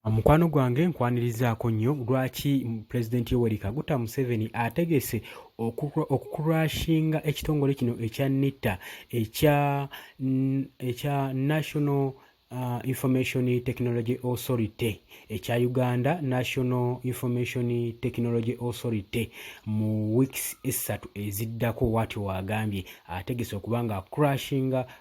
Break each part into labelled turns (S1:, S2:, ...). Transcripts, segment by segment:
S1: Mukwano gwange nkwanirizaako nnyo lwaki Pulezidenti Yoweri Kaguta Museveni ategese okukurashinga ekitongole kino ekya NITA ekya National Information Technology Authority ekya Uganda National Information Technology Authority mu weeks essatu eziddako bw'atyo wagambye ategese okuba nga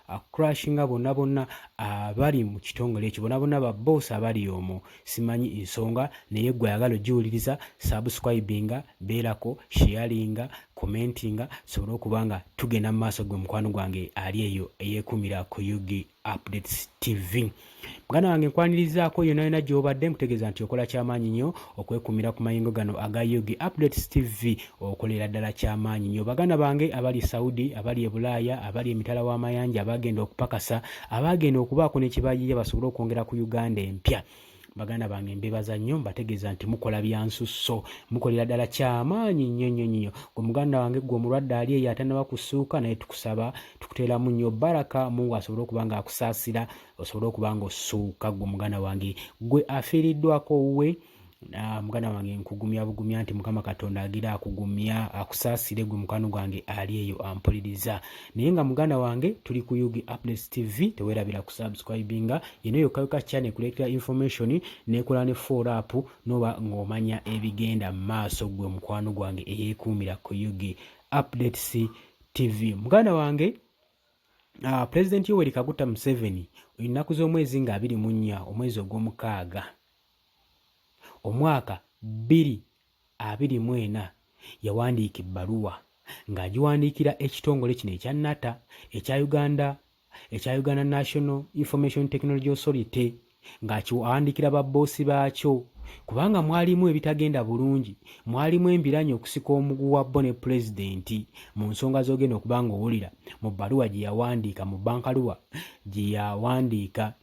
S1: akurashinga bonna abali mu kitongole ekyo bonna ba boss abali omwo. Simanyi ensonga naye gwe ayagala ogiwuliriza subscribinga, beerako, sharinga, commentinga sobole okuba nga tugenda mu maaso gwe mukwano gwange ali eyo eyeekumira ku Yugi Updates TV. Muganda wange nkwanirizaako yonna gy'obadde nkutegeeza nti okola kyamaanyi nnyo okwekumira ku mayingo gano aga Yugi Updates TV, okolera ddala kyamaanyi nnyo. Baganda bange abali Saudi, abali e Bulaaya, abali emitala w'amayanja, abagenda okupakasa, abagenda okubaako ne kibayiya basobole okwongera ku Uganda empya. Baganda bange mbebaza nnyo, mbategeeza nti mukola byansusso, mukolera ddala kyamaanyi nnyo. Gwe muganda wange gwe omulwadde ali eyo atannaba kusuuka naye tukusaba tukuteeramu nnyo baraka, Mungu asobole okuba nga akusaasira osobole okuba nga osuuka. Gwe muganda wange gwe afiiriddwako wuwe, muganda wange nkugumya bugumya nti Mukama Katonda agira akugumya akusaasire gwe mukwano gwange ali eyo ampuliriza. Naye nga muganda wange tuli ku Yugi Updates TV, teweerabira ku subscribinga yino yokka channel kuleetera information nekola ne follow up noba ng'omanya ebigenda mu maaso gwe mukwano gwange eyeekuumira ku Yugi Updates TV. Muganda wange President Yoweri Kaguta Museveni ennaku z'omwezi nga 24 omwezi ogw'omukaaga omwaka 2024 yawandiika ebbaluwa ng'agiwandiikira ekitongole kino ekya NATA ekya Uganda National Information Technology Authority, ng'akiwandiikira babboosi baakyo kubanga mwalimu ebitagenda bulungi, mwalimu embiranye okusika omuguwa bo ne pulezidenti mu nsonga z'ogenda okuba nga owulira mu bbaluwa gye yawandiika, mu bankaluwa gye yawandiika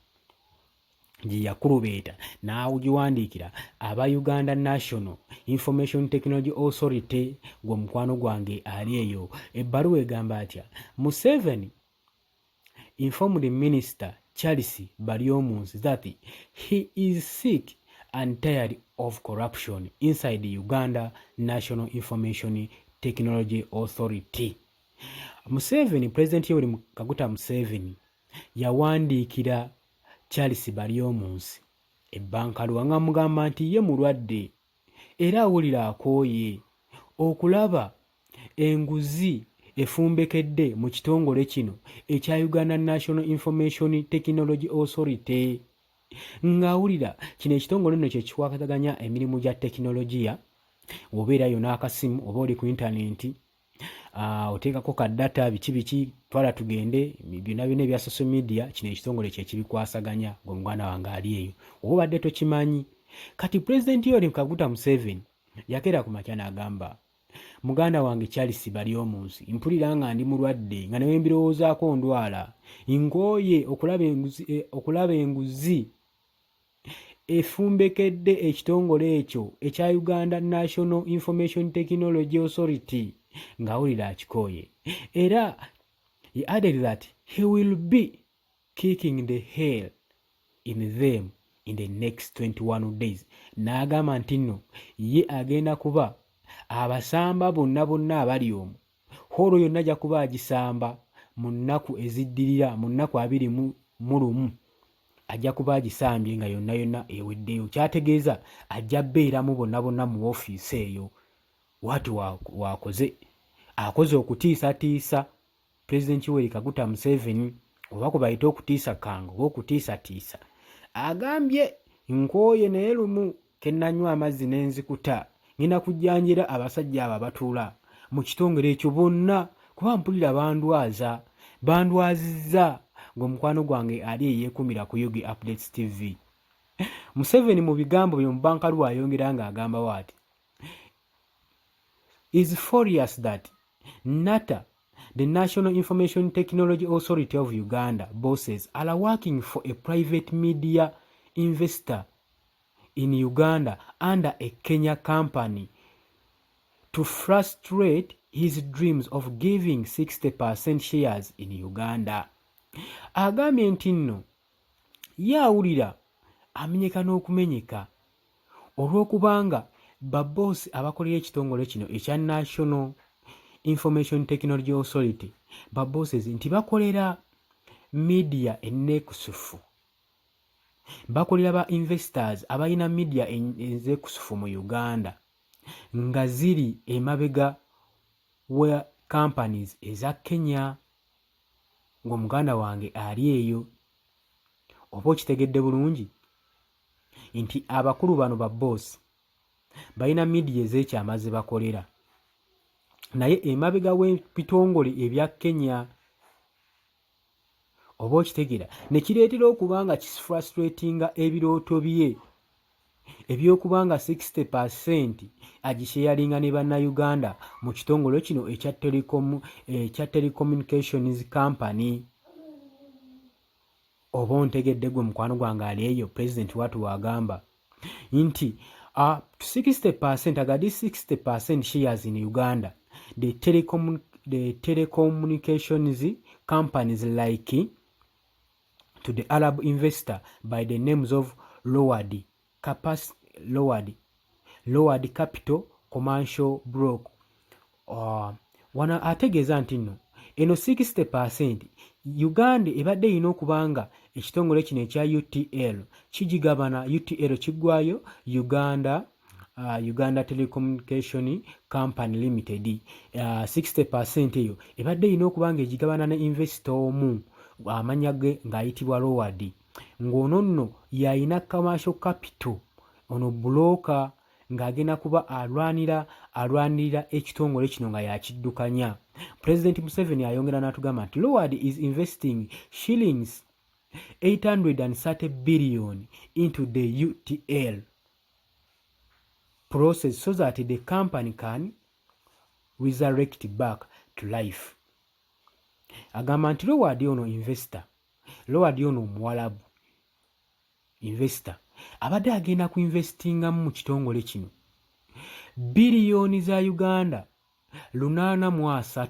S1: gye yakulubeeta n'agiwandiikira aba Uganda National Information Technology Authority. Gwe mukwano gwange ali eyo, ebbaluwa egamba atya: Museveni informed the Minister Charles Baryomunsi that he is sick and tired of corruption inside the Uganda National Information Technology Authority. Museveni, President Yoweri Kaguta Museveni yawandiikira Charles Baryomunsi ebbankaluwa nga mugamba nti ye mulwadde era awulira akooye okulaba enguzi efumbekedde mu kitongole kino ekya Uganda National Information Technology Authority, ng'awulira kino ekitongole nno kye kikwataganya emirimu gya tekinologiya. Obeerayo n'akasimu oba oli ku intaneti, oteekako ka data biki twala tugende byonna ebya social media, kino ekitongole kye kibikwasaganya. Gwe muganda wange ali eyo oba obadde tokimanyi. Kati Pulezidenti Yoweri Kaguta Museveni yakeera ku makya n'agamba muganda wange Charles Baryomunsi, mpulira nga ndi mulwadde nga newe mbirowoozaako ndwala, nkooye okulaba enguzi efumbekedde ekitongole ekyo ekya Uganda National Information Technology Authority, ng'awulira akikooye. Era he added that he will be kicking the hell in them in the next 21 days. N'agamba nti nno ye agenda kuba abasamba bonna abali omwo, holo yonna ajja kuba agisamba mu nnaku eziddirira, mu nnaku 21 ajja kuba agisambye nga yonna eweddeyo. Kyategeeza ajja beeramu bonna mu ofiisi eyo. Wati akoze okutiisatiisa President Yoweri Kaguta Museveni, oba kwe bayita okutiisa kanga oba okutiisatiisa. Agambye nkooye naye lumu kennanywa amazzi n'enzikuta ngenda kujjanjira abasajja abo abatuula mu kitongole ekyo bonna, kuba mpulira bandwazizza. Gwe mukwano gwange ali eyeekumira ku Yugi Updates TV. Museveni mu bigambo bye mu bankaluwa ayongera ng'agamba waati is furious that NATA, the National Information Technology Authority of Uganda bosses are working for a private media investor in Uganda under a Kenya company to frustrate his dreams of giving 60% shares in Uganda. Agambye nti nno ye awulira amenyeka n'okumenyeka olw'okubanga baboosi abakolera ekitongole kino ekya National Information Technology Authority babosses nti bakolera media enneekusufu, bakolera ba investors abalina media enzeekusufu mu Uganda nga ziri emabega wa companies eza Kenya. Ng'omuganda wange ali eyo, oba okitegedde bulungi nti abakulu bano ba boss balina media ez'ekyama ze bakolera, naye emabega w'ebitongole ebya Kenya. Oba okitegeera ne kireetera okuba nga kisfrustratinga ebirooto bye eby'okuba nga 60% agisharinga ne bannayuganda mu kitongole kino ekya telecommunications company. Oba ontegedde gwe mukwano gwange ali eyo, President watu wagamba nti 60% agadi 60% shares in Uganda the telecommunications companies like to the Arab investor by the names of Loward Capital Commercial Block. Wana ategeeza nti nno eno 60% Uganda ebadde erina okuba nga ekitongole kino ekya UTL kigigabana. UTL kiggwayo Uganda Telecommunication Company Limited. 60% eyo ebadde erina okuba nga egigabana ne investor omu amanya ge ng'ayitibwa Loward, ng'ono nno yalina commercial capital, ono bulooka ng'agenda kuba alwanirira ekitongole kino nga yakiddukanya. President Museveni ayongera n'atugamba nti Loward is investing shillings 830 billion into the UTL process so that the company can resurrect back to life. Agamba nti Loward ono investor, Loward ono Omuwarabu investor abadde agenda ku investingamu mu kitongole kino biliyoni za Uganda 803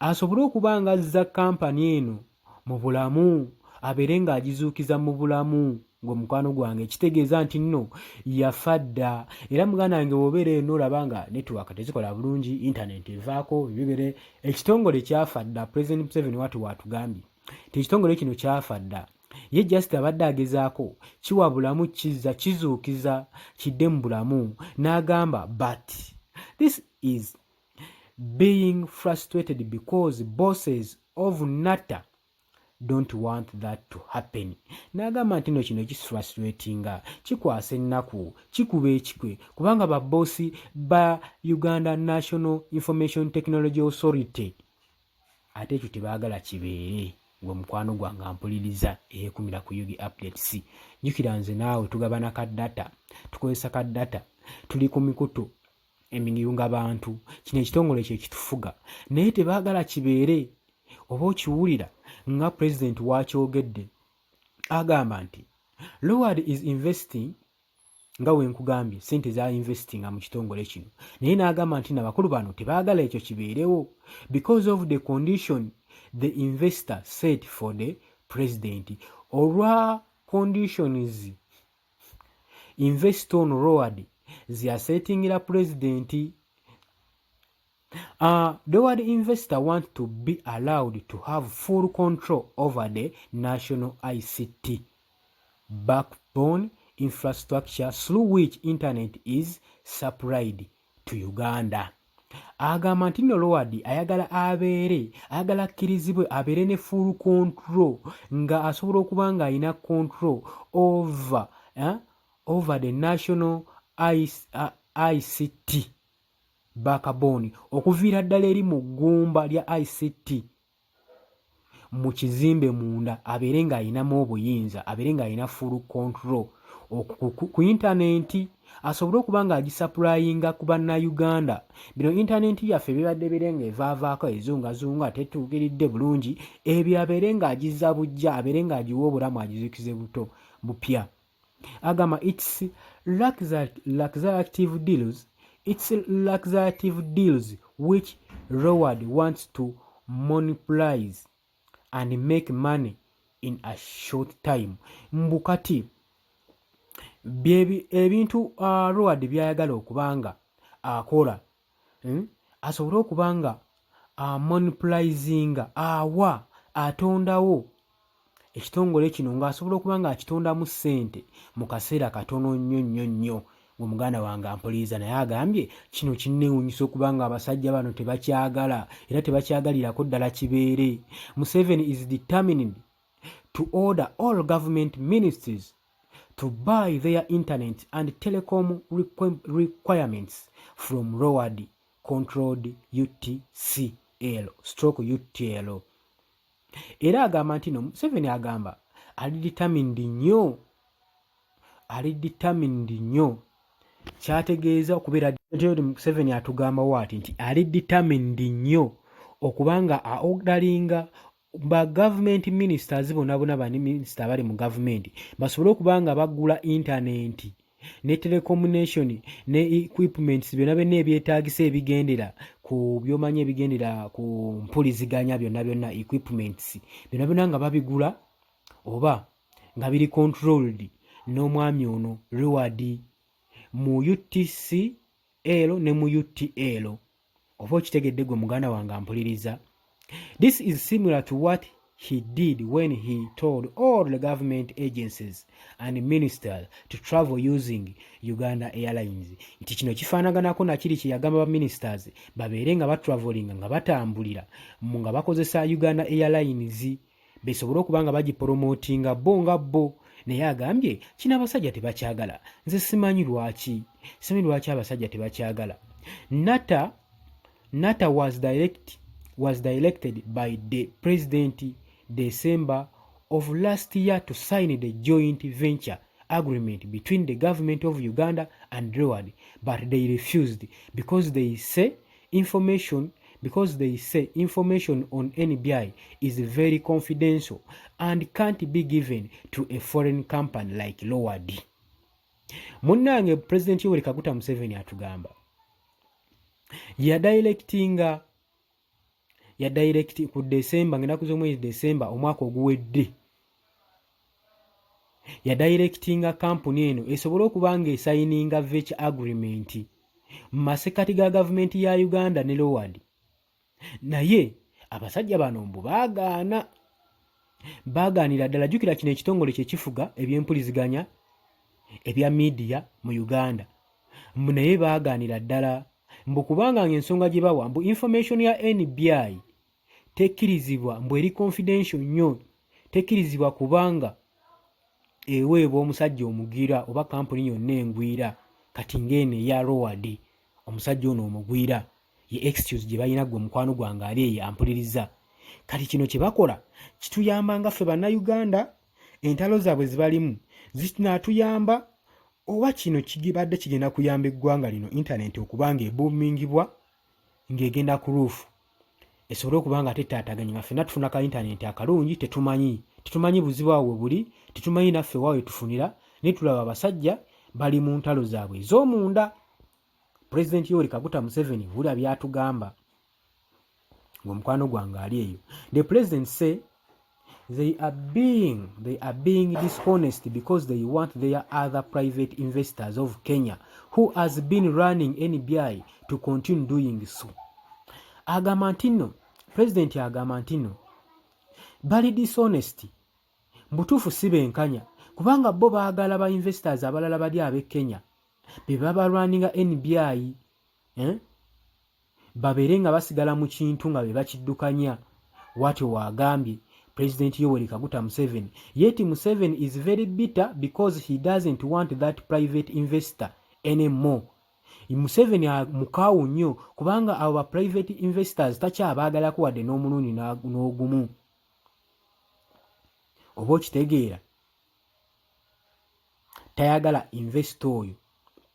S1: asobole okuba nga azza kampani eno mu bulamu, abeere ng'agizuukiza mu bulamu. Ng'omukwano gwange kitegeeza nti nno yafa dda. Era muganda wange bw'obeera eno olaba nga netiwaaka tezikola bulungi, internet evaako bibere, ekitongole kyafa dda. President Museveni watu watugambye nti ekitongole kino kyafa dda. Ye just abadde agezaako kiwa bulamu, kizza kizuukiza kidde mu bulamu, n'agamba but this is being frustrated because bosses of NATA don't want that to happen. N'agamba nti no kino kisfrustratinga, kikwasa ennaku, kikuba ekikwe, kubanga baboosi ba Uganda National Information Technology Authority ate ekyo tebaagala kibeere. Gwe mukwano gwange ampuliriza eyekumira ku Yugi Updates. Jjukira nze naawe tugabana ka data, tukozesa ka data, tuli ku mikutu emiyunga bantu, kino ekitongole kye kitufuga, naye tebaagala kibeere. Oba okiwulira nga president wakyogedde agamba nti Loward is investing, nga wenkugambye sente za investinga mu kitongole kino, naye n'agamba nti nabakulu bano tebaagala ekyo kibeerewo because of the condition the investor set for the president. Olwa conditions investor ono Loward ziyasetingira president. The word investor want to be allowed to have full control over the national ICT backbone infrastructure through which internet is supplied to Uganda. Agamba nti no Loward ayagala akkirizibwe abeere ne full control, nga asobola okuba nga alina control over the national ICT backbone, okuviira ddala eri mu ggumba lya ICT mu kizimbe munda, abeere ng'alinamu obuyinza, abeere ng'alina full control ku intaneti, asobole okuba ng'agisapurayinga ku bannayuganda. Bino intaneti yaffe bibadde birenga evaavaako ezungazunga tetuukiridde bulungi, ebyo abeere ng'agizza bujja, abeere ng'agiwa obulamu, agizuukize bupya. Agamba its luxury deals which Loward wants to monopolize and make money in a short time. Mbukati ebintu Loward byayagala okubanga akola asobole okubanga monopolizinga awa atondawo ekitongole kino ng'asobola okuba ng'akitondamu ssente mu kaseera katono nnyo ng'omuganda wange ampuliriza naye agambye kino kinneewuunyisa okuba nga abasajja bano tebakyagala era tebakyagalirako ddala kibeere. Museveni is determined to order all government ministries to buy their internet and telecom requirements from Loward controlled UTCL/UTL. Era agamba nti no Museveni agamba ali determined nnyo kyategeeza okubeera Museveni atugamba waati nti ali determined nnyo okubanga aordaringa ba government ministers bonna bani minister abali mu government basobole okubanga bagula internet ne telecommunication ne equipments byonna ebyetaagisa ebigendera ku byomanyi ebigendera ku mpuliziganya byonna equipments byonna nga babigula oba nga biri controlled n'omwami ono Loward mu UTCL ne mu UTL. Oba okitegedde gwe muganda wange ampuliriza. This is similar to what he did when he told all the government agencies and ministers to travel using Uganda Airlines. Nti kino kifaanaganako nakiri kye yagamba ba ministers babeere nga batravelinga nga batambulira nga bakozesa Uganda Airlines besobole okuba nga bagipromotinga bo nga bo. Naye agambye kino abasajja tebakyagala. Nze simanyi lwaki abasajja tebakyagala. Natta was directed by the president December of last year to sign the joint venture agreement between the government of Uganda and Loward, but they refused because they say information on NBI is very confidential and can't be given to a foreign company like Loward. Munnange President Yoweri Kaguta Museveni atugamba yadirect ku December ngenda kuzomwezi December omwaka oguwedde yadirectinga kampuni eno esobole okubanga esayininga vetch agreement mu masekati ga gavumenti ya Uganda ne Loward. Naye abasajja bano mbu baagaanira ddala. Jjukira kino ekitongole kye kifuga ebyempuliziganya ebya media mu Uganda. Mbu naye baagaanira ddala mbu kubanga ng'ensonga gye bawa mbu information ya NBI tekkirizibwa mbu eri confidential nnyo, tekkirizibwa kubanga eweebwa omusajja omugira oba kampuni yonna engwira kati ng'eno eya Loward omusajja ono omugwira ye excuse gye balina gwe mukwano gwange ali eyo ampuliriza. Kati kino kye bakola kituyamba nga ffe bannayuganda entalo zaabwe zibalimu zinaatuyamba oba kino kigibadde kigenda kuyamba eggwanga lino internet okubanga ebuumingibwa ng'egenda ku roof esobole okubanga tetaataganya nga ffenna tufuna ka internet akalungi tetumanyi buzibu awo buli, tetumanyi naffe waawe tufunira, naye tulaba abasajja bali mu ntalo zaabwe ez'omunda. President Yoweri Kaguta Museveni vula byatugamba ng'omukwano gwange ali eyo. The president say they are being dishonest because they want their other private investors of Kenya who has been running NBI to continue doing so. Agamba nti nno president agamba nti nno bali dishonest mbutuufu si benkanya kubanga bo baagala ba investors abalala bali ab'e Kenya be babalwaninga NBI babeere nga basigala mu kintu nga be bakiddukanya. Watyo waagambye President Yoweri Kaguta Museveni. Yet Museveni is very bitter because he doesn't want that private investor anymore. Museveni mukaawu nnyo kubanga abo ba private investors takyabaagalako wadde n'omulundi n'ogumu. Oba okitegeera tayagala investor oyo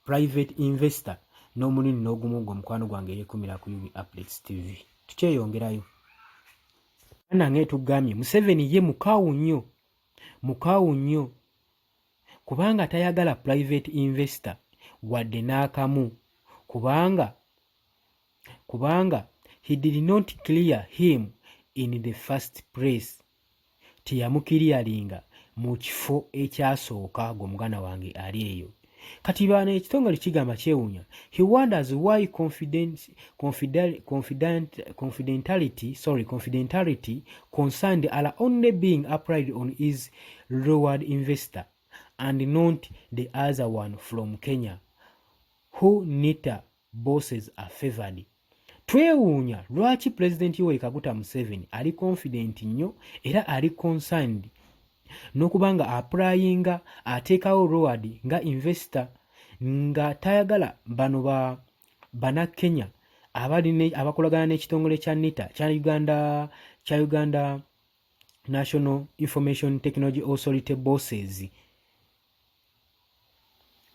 S1: private investor n'omulundi n'ogumu gwe mukwano gwange yeekumira ku UB Updates TV. Tukyeyongerayo. Nange tugambye Museveni ye mukaawu nnyo kubanga tayagala private investor wadde n'akamu kubanga he did not clear him in the first place. teyamukiriyalinga mu kifo ekyasooka gwe wange ali eyo. Kati bano ekitongole kigamba kyewuunya. He wonders why confidentiality concerned are only being applied on his lowered investor and not the other one from Kenya who NITA bosses are favored. Twewuunya lwaki President Yoweri Kaguta Museveni ali confident nnyo era ali concerned n'okubanga applyinga ateekawo Roward nga investor nga tayagala bano Bannakenya abakolagana n'ekitongole kya NITA kya Uganda National Information Technology Authority bosses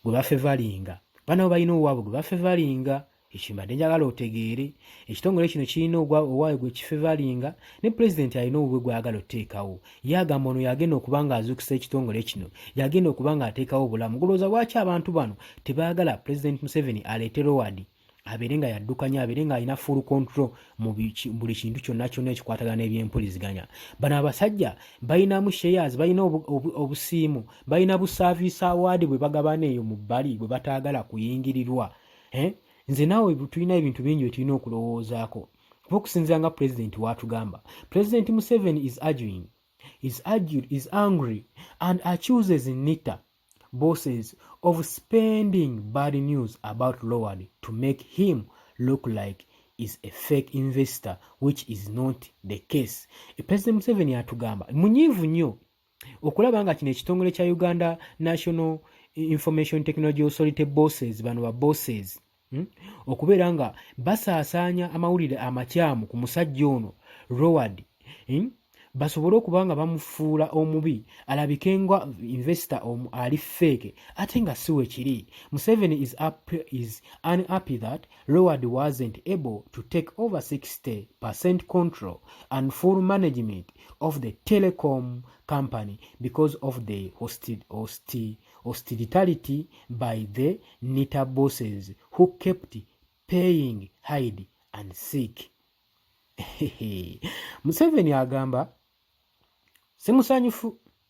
S1: gwe bafevalinga. Bano balina owaabwe gwe bafevalinga. Ekimbadde njagala otegeere ekitongole kino kirina owaawe gwe kifevalinga ne pulezidenti alina obubwe gw'ayagala oteekawo. Ye agamba ono yagenda okuba nga azuukusa ekitongole kino, yagenda okuba nga ateekawo obulamu. Golowooza lwaki abantu bano tebaagala pulezidenti Museveni aleete Roward abeere nga yaddukanya, abeere nga alina full control mu buli kintu kyonna ekikwatagana n'ebyempuliziganya. Bano abasajja balinamu shares, balina obusiimu, balina bu service award bwe bagabana eyo mu bbali bwe bataagala kuyingirirwa. Nze naawe tulina ebintu bingi bye tulina okulowoozaako okusinziira nga pulezidenti w'atugamba. President Museveni is angry and accuses NITA bosses of spending bad news about Roward to make him look like is a fake investor, which is not the case. President Museveni atugamba munyiivu nnyo okulaba nga kino ekitongole kya Uganda National Information Technology Authority bosses, bano ba bosses okubeera nga basaasaanya amawulire amakyamu ku musajja ono Roward, basobole okuba nga bamufuula omubi alabike nga investor ali fake ate nga si we kiri. Museveni is unhappy that Roward wasn't able to take over 60% control and full management of the telecom company because of the hostility by the NITA bosses who kept paying hide and seek. Museveni agamba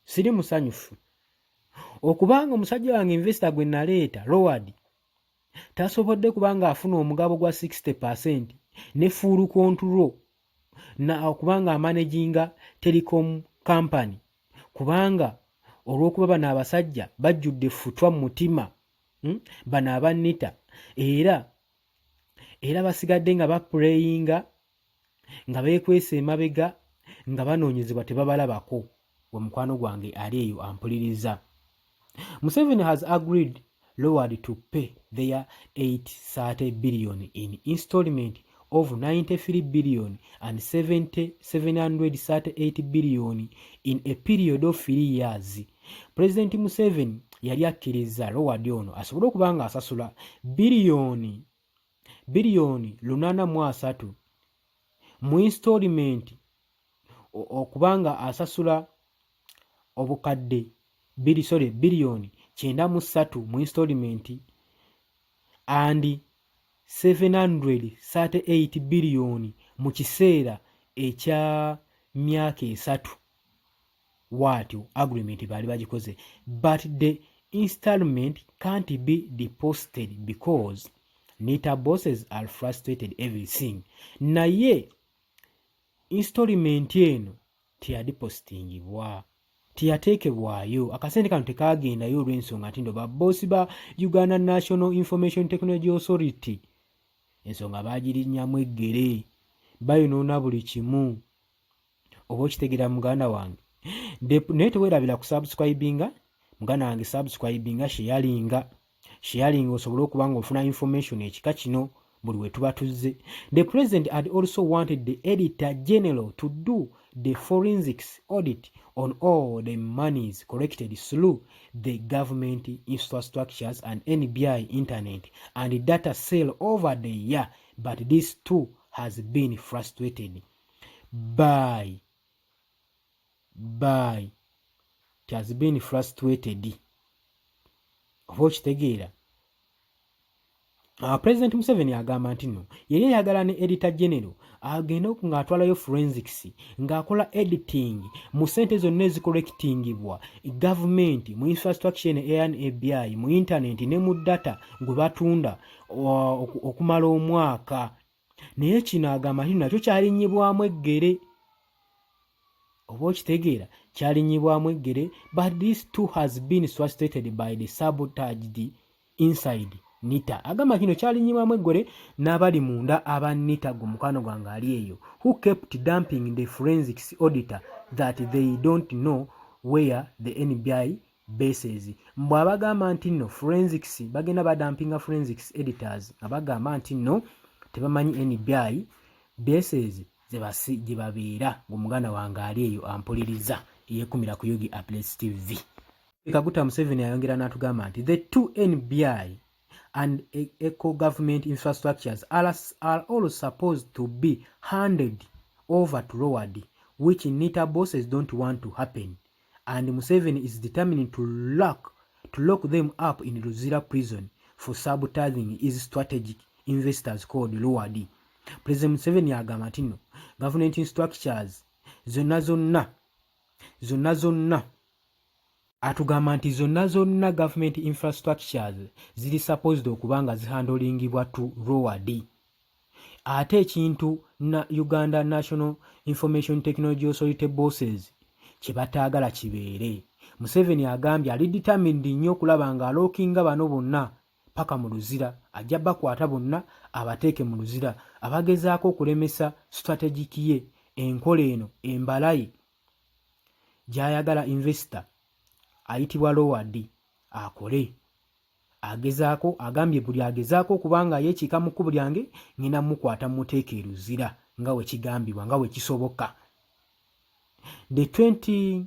S1: siri musanyufu okubanga omusajja wange investor gwe naleeta Roward tasobodde kubanga afuna omugabo gwa 60% ne full control na okubanga amanaginga telecom company, kubanga olw'okuba bano abasajja bajjudde ffutwa mu mutima bano aba NITA era basigadde nga bapureyinga nga beekwesa emabega nga banoonyezebwa tebabalabako. Gwe mukwano gwange ali eyo ampuliriza. Museveni has agreed Roward to pay their 830 billion in installment of 93 billion and 738 billion in a period of 3 years. President Museveni yali akkiriza Roward ono asobole okuba nga asasula biliyoni 830 mu installment, okubanga asasula obukadde biliyoni 93 mu installment and 738 billion mu kiseera ekya myaka 3. Watyo agreement bali bagikoze, but the installment can't be deposited because NITA bosses are frustrated everything. Naye installment eno teyadipositingibwa, teyateekebwayo, akasente kano tekaagendayo olw'ensonga nti ndo babosi ba Uganda National Information Technology Authority ensonga baagirinnyamu eggere, bayonoona buli kimu. Oba okitegeera muganda wange, naye teweerabira kusubscribinga muganda wange, subscribinga, sharinga osobole okuba nga ofuna information ekika kino buli we tuba tuzze. The president had also wanted the editor general to do the forensics audit on all the monies collected through the government infrastructures and NBI internet and data cell over the year, but this too has been frustrated by it has been frustrated. Oba okitegeera, President Museveni agamba nti nno yali ayagala ne editor general agenda ng'atwalayo forensics ng'akola editing mu ssente zonna ezikolekitingibwa gavumenti mu infrastructure ne ANABI mu internet ne mu data gwe batunda okumala omwaka. Naye kino agamba nti nakyo kyalinnyibwamu eggere. Oba okitegeera kyalinnyibwamu eggere, but this too has been frustrated by the sabotaged inside NITA. Agamba kino kyalinnyibwamu eggere n'abali munda aba NITA gwe mukwano gwange ali eyo, who kept dumping the forensics auditor that they don't know where the NBI bases. Mbwe abagamba nti nno forensics bagenda badampinga forensics editors abagamba nti nno tebamanyi NBI bases gye babeera. Ng'omuganda wange ali eyo ampuliriza yeekumira ku Yugi Updates TV. Kaguta Museveni ayongera n'atugamba nti the two NBI and eco-government infrastructures are all supposed to be handed over to Loward, which NITA bosses don't want to happen. And Museveni is determined to lock them up in Luzira prison for sabotaging his strategic investors called Loward. President Museveni agamba nti nno government structures zonna atugamba nti zonna government infrastructures ziri supposed okuba nga zihandolingibwa to Loward. Ate ekintu na Uganda National Information Technology Authority bosses kye bataagala kibeere. Museveni agambye ali determined nnyo okulaba nga alookinga bano bonna paka mu Luzira, ajja bakwata bonna abateeke mu Luzira abagezaako okulemesa strategic ye, enkola eno embalayi gy'ayagala investor ayitibwa Loward akole. Agezaako, agambye buli agezaako okubanga yeekika mu kkubo lyange ngenda mukwata muteeka e Luzira nga we kigambibwa, nga we kisoboka. The 20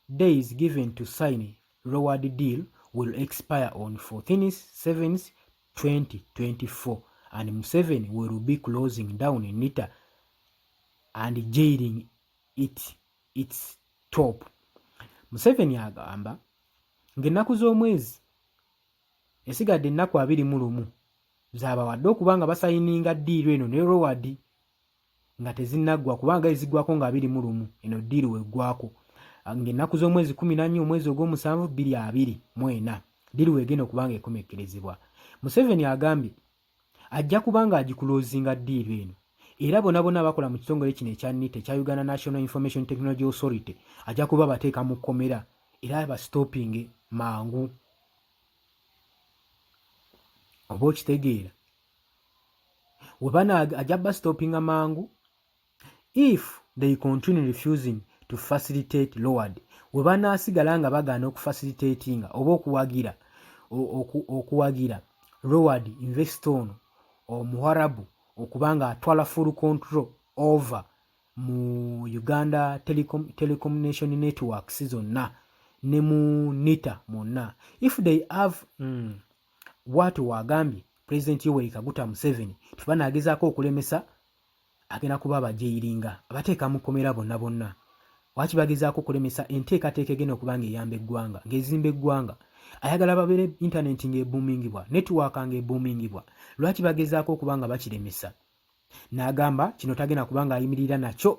S1: days given to sign Loward deal will expire on 14/7/2024, and Museveni will be closing down NITA and jailing its top. Museveni agamba ng'ennaku z'omwezi esigadde ennaku 21 zaabawadde okuba nga basayininga ddiiru eno ne Loward nga tezinnaggwa, kubanga eziggwako nga 21 eno ddiiru weggwako. Ng'ennaku z'omwezi 14 omwezi ogw'omusanvu 2024 ddiiru weegenda okuba nga ekomekkerezebwa. Museveni agambye ajja kuba nga agikuloozinga ddiiru eno, era bonna bakola mu kitongole kino ekya NITA ekya Uganda National Information Technology Authority ajja kuba bateeka mu kkomera era bastopinge mangu. Oba okitegeera webana ajja bastopinga mangu if they continue refusing to facilitate Loward. Webanaasigala nga bagaana okufacilitatinga oba okuwagira Loward investor ono Omuwarabu okubanga atwala full control over mu Uganda Telecommunication Networks zonna ne mu NITA mwonna. If they have what wagambye President Yoweri Kaguta Museveni tubanagezaako okulemesa, agenda kuba abajairinga abateeka mu kkomera bonna. Waki bagezaako okulemesa enteekateeka egenda okuba nga eyamba eggwanga, ng'ezimba eggwanga. Ayagala babeere internet ng'eboomingibwa, network ng'eboomingibwa. Lwaki bagezaako okuba nga bakiremesa? N'agamba kino tagenda kuba nga ayimirira nakyo,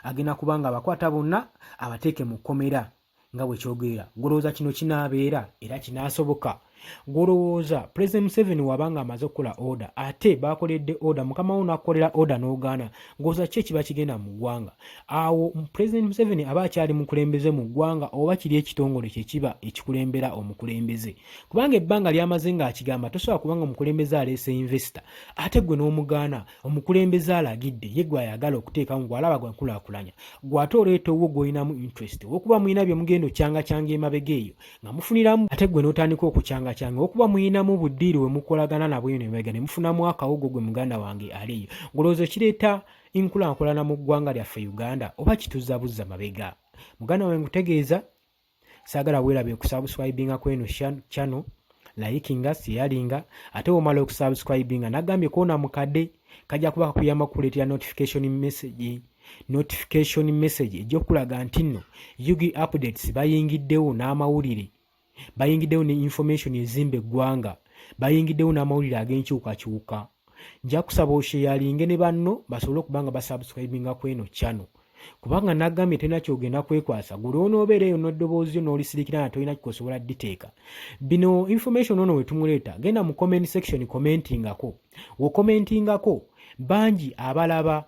S1: agenda kuba nga abakwata bonna abateeke mu kkomera nga bwe kyogerera. Golowooza kino kinaabeera era kinaasoboka? Golowooza President Museveni wabanga amaze okukola order ate bakoledde order mukama wo nakolera order n'ogaana, ng'oza ki ekiba kigenda mu ggwanga? Awo President Museveni aba akyali mukulembeze mu ggwanga oba kiri ekitongole kye kiba ekikulembera omukulembeze? Kubanga ebbanga lyamaze ng'akigamba tosobola kubanga omukulembeze aleese investor ate gwe n'omugaana. Omukulembeze alagidde ye gwe ayagala okuteekamu gw'alaba gwe nkulaakulanya, gw'ate oleeta owwo gw'olinamu interest okuba muyina bye mugenda okyanga emabega eyo nga mufuniramu, ate gwe n'otandika okukyanga okuba muyinamu buddiiri we mukolagana nabwe ne mufunamu akawogo gwe muganda wange aliyo. Ngolooza kireeta enkulaakulana mu ggwanga lyaffe Uganda oba kituzabuzza mabega? Muganda wange nkutegeeza, saagala weerabe okusubscribinga kweno channel, likinga, sharinga, ate omala okusubscribinga nagambye koona mukadde kajja kuba kakuyamba kukuleetera notification message ejjokulaga nti nno Yugi Updates bayingiddewo n'amawulire, bayingiddewo ne information ezimba eggwanga bayingiddewo n'amawulire ag'enkyukakyuka. Nja kusaba osheyalinge ne banno basobole okuba nga basubscribinga ku eno channel, kubanga nagambye tena kyogenda kwekwasa guli onoobeera eyo n'eddoboozi yo n'olisirikira nga tolina kikosobola dditeeka. Bino information ono we tumuleeta, genda mu comment section commentingako. Wokomentingako bangi abalaba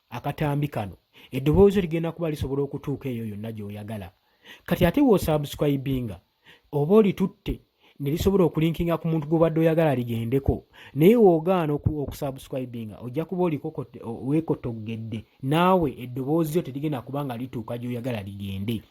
S1: akatambi kano, eddoboozi ligenda kuba lisobola okutuuka eyo yonna gy'oyagala. Kati ate w'osubscribinga oba olitutte ne lisobola okulinkinga ku muntu gw'obadde oyagala ligendeko, naye w'ogaana okusubscribinga ojja kuba weekotogedde naawe eddoboozi lyo terigenda kuba nga lituuka gy'oyagala ligende.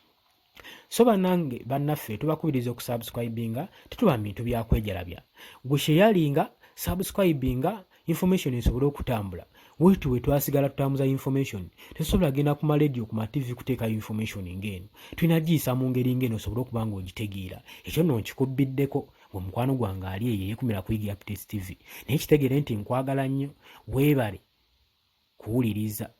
S1: So bannange bannaffe tubakubiriza okusubscribinga, tetuba bintu bya kwejalabya. Gwe sharinga, subscribinga, information esobole okutambula. Wetu we twasigala tutambuza information, tesobola genda ku radio ku TV kuteeka information ng'eno. Tulina giyisa mu ngeri ng'eno osobole okuba nga ogitegeera. Ekyo nno nkikubiddeko bwe mukwano gwange ali eyo yeekumira kuyiga Updates TV. Naye kitegeere nti nkwagala nnyo, weebale kuwuliriza.